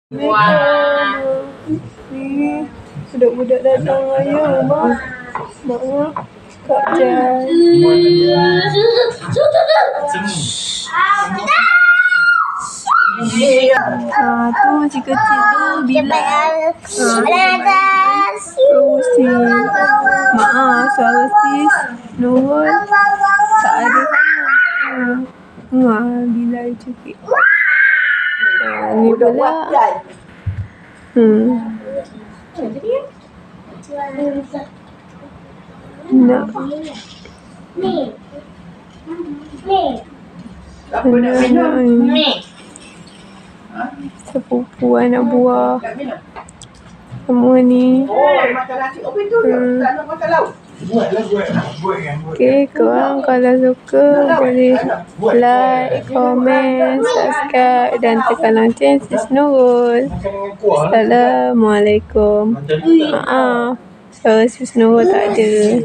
Ni budak-budak datang raya, Mak. Kak Jan. Tu si kecil tu bila Rusi. Maaf, suara sis Nurul tak ada sangat. Bila cakap. Ni pula. Nak. Sepupu anak buah. Semua ni. Okay, korang kalau suka boleh like, komen, subscribe dan tekan lonceng sis Nurul. Assalamualaikum. Maaf, suara sis Nurul tak ada.